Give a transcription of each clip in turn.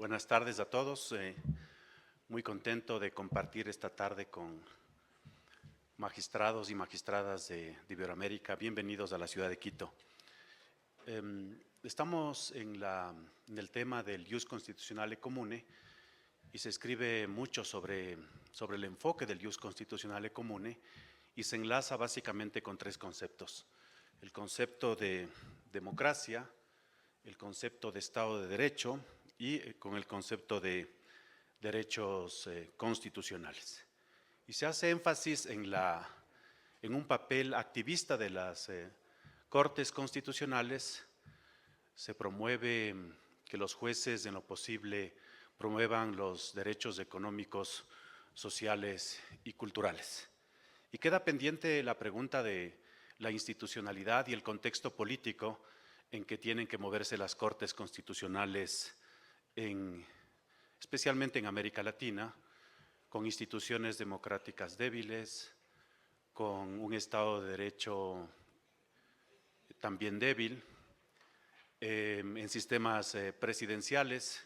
Buenas tardes a todos. Muy contento de compartir esta tarde con magistrados y magistradas de Iberoamérica. Bienvenidos a la ciudad de Quito. Estamos en el tema del Ius Constitutionale Comune y se escribe mucho sobre el enfoque del Ius Constitutionale Comune y se enlaza básicamente con tres conceptos: el concepto de democracia, el concepto de Estado de Derecho y con el concepto de derechos constitucionales. Y se hace énfasis en un papel activista de las Cortes Constitucionales. Se promueve que los jueces, en lo posible, promuevan los derechos económicos, sociales y culturales. Y queda pendiente la pregunta de la institucionalidad y el contexto político en que tienen que moverse las Cortes Constitucionales, especialmente en América Latina, con instituciones democráticas débiles, con un Estado de Derecho también débil, en sistemas presidenciales,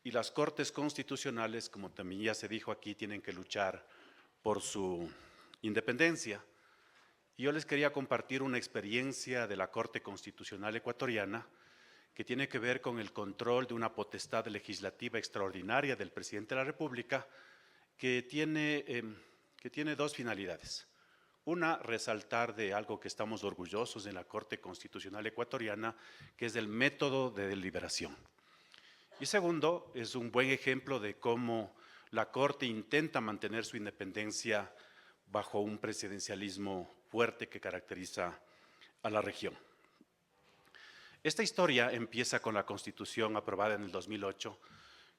y las Cortes Constitucionales, como también ya se dijo aquí, tienen que luchar por su independencia. Y yo les quería compartir una experiencia de la Corte Constitucional ecuatoriana que tiene que ver con el control de una potestad legislativa extraordinaria del presidente de la República que tiene dos finalidades. Una, resaltar de algo que estamos orgullosos en la Corte Constitucional ecuatoriana, que es el método de deliberación. Y segundo, es un buen ejemplo de cómo la Corte intenta mantener su independencia bajo un presidencialismo fuerte que caracteriza a la región. Esta historia empieza con la Constitución aprobada en el 2008,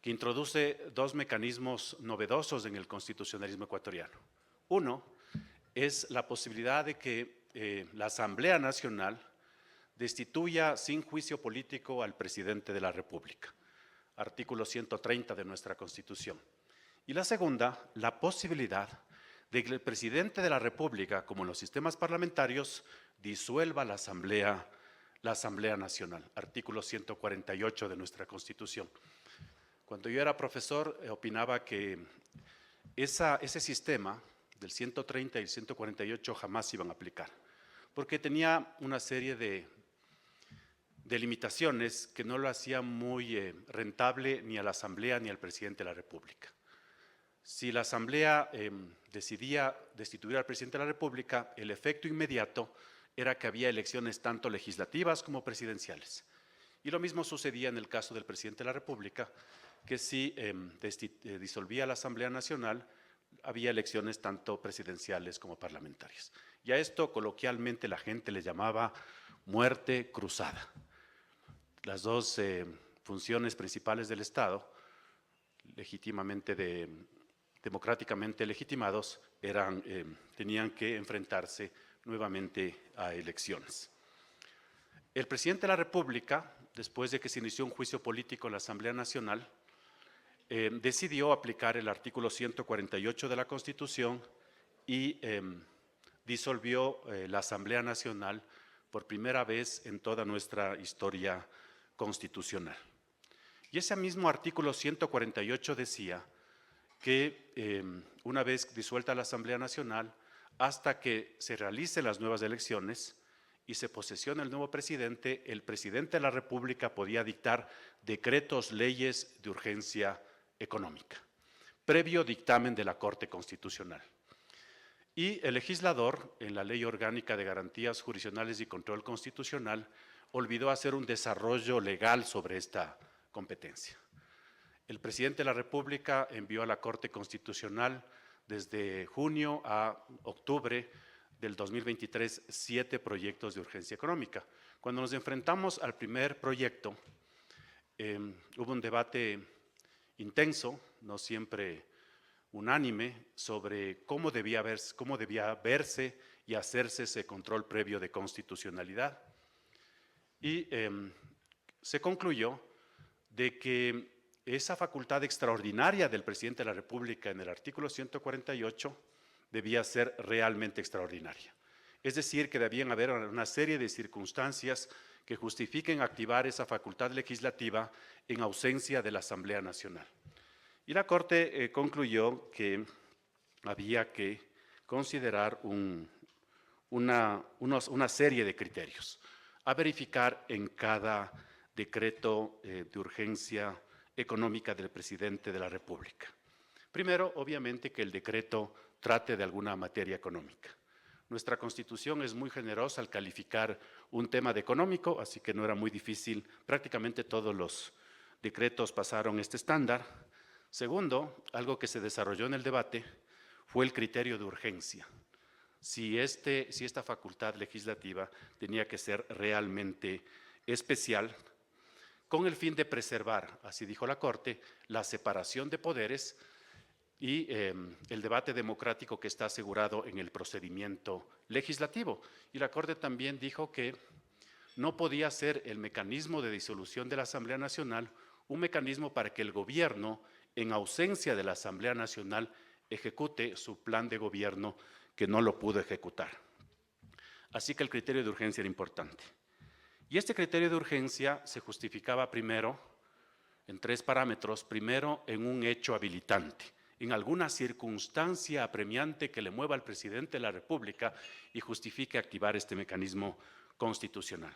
que introduce dos mecanismos novedosos en el constitucionalismo ecuatoriano. Uno es la posibilidad de que la Asamblea Nacional destituya sin juicio político al presidente de la República, artículo 130 de nuestra Constitución. Y la segunda, la posibilidad de que el presidente de la República, como en los sistemas parlamentarios, disuelva la Asamblea Nacional, artículo 148 de nuestra Constitución. Cuando yo era profesor, opinaba que ese sistema del 130 y el 148 jamás se iban a aplicar, porque tenía una serie de limitaciones que no lo hacían muy rentable ni a la Asamblea ni al presidente de la República. Si la Asamblea decidía destituir al presidente de la República, el efecto inmediato era que había elecciones tanto legislativas como presidenciales. Y lo mismo sucedía en el caso del presidente de la República, que si disolvía la Asamblea Nacional, había elecciones tanto presidenciales como parlamentarias. Y a esto coloquialmente la gente le llamaba muerte cruzada. Las dos funciones principales del Estado, democráticamente legitimados, tenían que enfrentarse nuevamente a elecciones. El presidente de la República, después de que se inició un juicio político en la Asamblea Nacional, decidió aplicar el artículo 148 de la Constitución y disolvió la Asamblea Nacional por primera vez en toda nuestra historia constitucional. Y ese mismo artículo 148 decía que una vez disuelta la Asamblea Nacional, hasta que se realicen las nuevas elecciones y se posesione el nuevo presidente, el presidente de la República podía dictar decretos, leyes de urgencia económica, previo dictamen de la Corte Constitucional. Y el legislador, en la Ley Orgánica de Garantías Jurisdiccionales y Control Constitucional, olvidó hacer un desarrollo legal sobre esta competencia. El presidente de la República envió a la Corte Constitucional desde junio a octubre del 2023 7 proyectos de urgencia económica. Cuando nos enfrentamos al primer proyecto, hubo un debate intenso, no siempre unánime, sobre cómo debía verse y hacerse ese control previo de constitucionalidad. Y se concluyó de que esa facultad extraordinaria del presidente de la República en el artículo 148 debía ser realmente extraordinaria. Es decir, que debían haber una serie de circunstancias que justifiquen activar esa facultad legislativa en ausencia de la Asamblea Nacional. Y la Corte concluyó que había que considerar una serie de criterios a verificar en cada decreto de urgencia económica del presidente de la República. Primero, obviamente, que el decreto trate de alguna materia económica. Nuestra Constitución es muy generosa al calificar un tema de económico, así que no era muy difícil. Prácticamente todos los decretos pasaron este estándar. Segundo, algo que se desarrolló en el debate fue el criterio de urgencia. Si esta facultad legislativa tenía que ser realmente especial, con el fin de preservar, así dijo la Corte, la separación de poderes y el debate democrático que está asegurado en el procedimiento legislativo. Y la Corte también dijo que no podía ser el mecanismo de disolución de la Asamblea Nacional un mecanismo para que el gobierno, en ausencia de la Asamblea Nacional, ejecute su plan de gobierno que no lo pudo ejecutar. Así que el criterio de urgencia era importante. Y este criterio de urgencia se justificaba primero en 3 parámetros. Primero, en un hecho habilitante, en alguna circunstancia apremiante que le mueva al presidente de la República y justifique activar este mecanismo constitucional.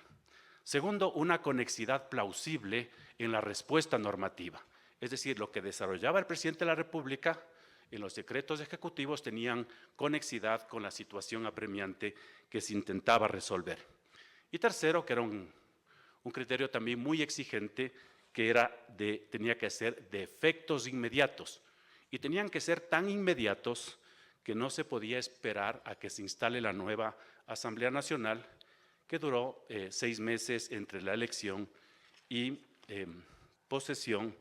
Segundo, una conexidad plausible en la respuesta normativa. Es decir, lo que desarrollaba el presidente de la República en los decretos ejecutivos tenían conexidad con la situación apremiante que se intentaba resolver. Y tercero, que era un criterio también muy exigente, que tenía que ser de efectos inmediatos. Y tenían que ser tan inmediatos que no se podía esperar a que se instale la nueva Asamblea Nacional, que duró 6 meses entre la elección y posesión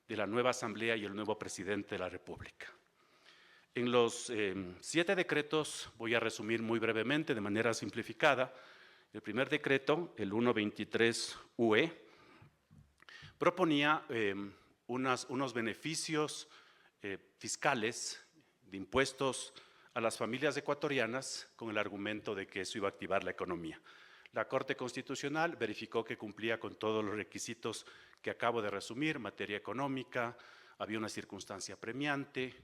de la nueva Asamblea y el nuevo presidente de la República. En los 7 decretos, voy a resumir muy brevemente, de manera simplificada. El primer decreto, el 123 UE, proponía unos beneficios fiscales de impuestos a las familias ecuatorianas con el argumento de que eso iba a activar la economía. La Corte Constitucional verificó que cumplía con todos los requisitos que acabo de resumir: materia económica, había una circunstancia apremiante,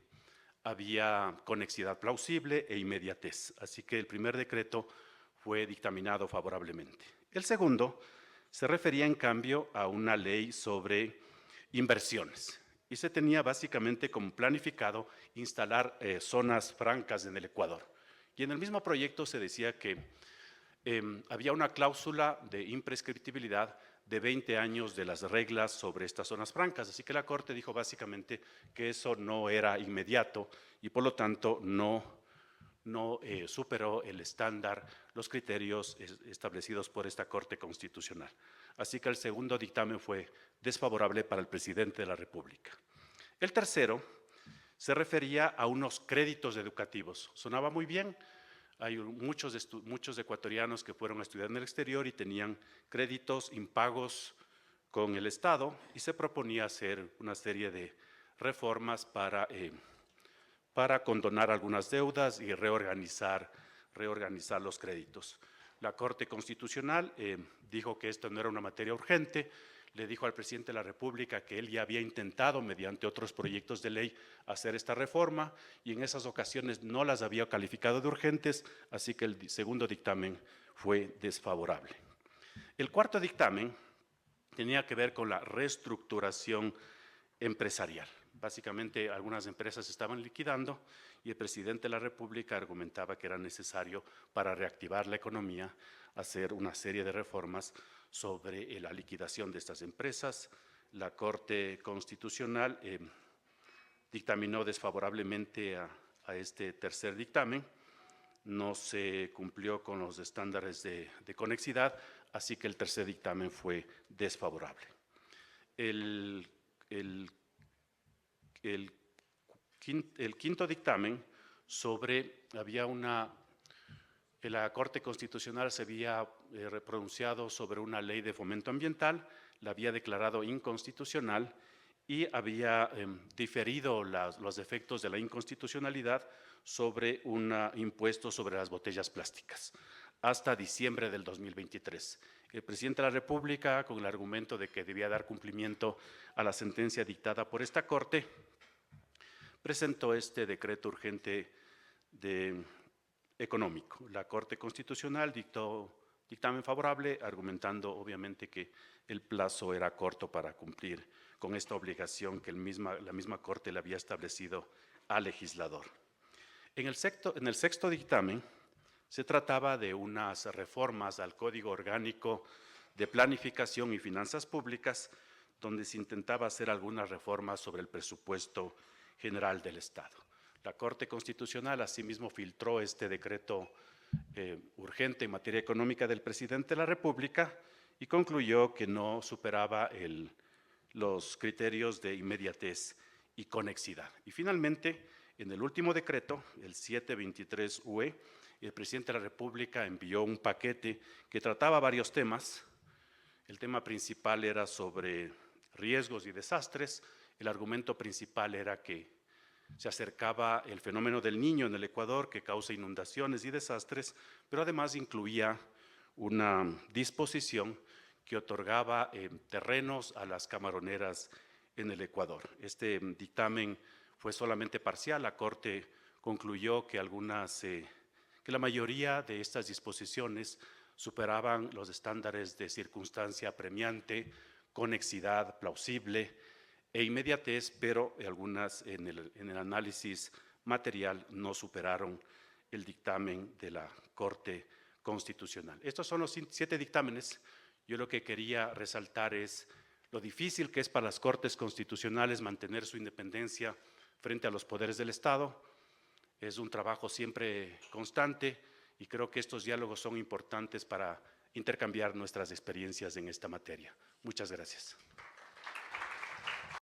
había conexidad plausible e inmediatez. Así que el primer decreto fue dictaminado favorablemente. El segundo se refería, en cambio, a una ley sobre inversiones y se tenía básicamente como planificado instalar zonas francas en el Ecuador. Y en el mismo proyecto se decía que había una cláusula de imprescriptibilidad de 20 años de las reglas sobre estas zonas francas. Así que la Corte dijo básicamente que eso no era inmediato y por lo tanto no superó el estándar, los criterios establecidos por esta Corte Constitucional. Así que el segundo dictamen fue desfavorable para el presidente de la República. El tercero se refería a unos créditos educativos. Sonaba muy bien. Hay muchos ecuatorianos que fueron a estudiar en el exterior y tenían créditos impagos con el Estado y se proponía hacer una serie de reformas para condonar algunas deudas y reorganizar los créditos. La Corte Constitucional dijo que esto no era una materia urgente, le dijo al presidente de la República que él ya había intentado mediante otros proyectos de ley hacer esta reforma y en esas ocasiones no las había calificado de urgentes, así que el segundo dictamen fue desfavorable. El cuarto dictamen tenía que ver con la reestructuración empresarial. Básicamente, algunas empresas se estaban liquidando y el presidente de la República argumentaba que era necesario, para reactivar la economía, hacer una serie de reformas sobre la liquidación de estas empresas. La Corte Constitucional dictaminó desfavorablemente a este tercer dictamen. No se cumplió con los estándares de conexidad, así que el tercer dictamen fue desfavorable. El quinto dictamen la Corte Constitucional se había pronunciado sobre una ley de fomento ambiental, la había declarado inconstitucional y había diferido los efectos de la inconstitucionalidad sobre un impuesto sobre las botellas plásticas hasta diciembre del 2023. El presidente de la República, con el argumento de que debía dar cumplimiento a la sentencia dictada por esta Corte, presentó este decreto urgente económico. La Corte Constitucional dictó dictamen favorable, argumentando obviamente que el plazo era corto para cumplir con esta obligación que la misma Corte le había establecido al legislador. En el sexto dictamen se trataba de unas reformas al Código Orgánico de Planificación y Finanzas Públicas, donde se intentaba hacer algunas reformas sobre el presupuesto general del Estado. La Corte Constitucional asimismo filtró este decreto urgente en materia económica del presidente de la República y concluyó que no superaba los criterios de inmediatez y conexidad. Y finalmente, en el último decreto, el 723 UE, el presidente de la República envió un paquete que trataba varios temas. El tema principal era sobre riesgos y desastres. El argumento principal era que se acercaba el fenómeno del Niño en el Ecuador, que causa inundaciones y desastres, pero además incluía una disposición que otorgaba terrenos a las camaroneras en el Ecuador. Este dictamen fue solamente parcial. La Corte concluyó que la mayoría de estas disposiciones superaban los estándares de circunstancia apremiante, conexidad plausible e inmediatez, pero algunas en el análisis material no superaron el dictamen de la Corte Constitucional. Estos son los 7 dictámenes. Yo lo que quería resaltar es lo difícil que es para las Cortes Constitucionales mantener su independencia frente a los poderes del Estado. Es un trabajo siempre constante y creo que estos diálogos son importantes para intercambiar nuestras experiencias en esta materia. Muchas gracias.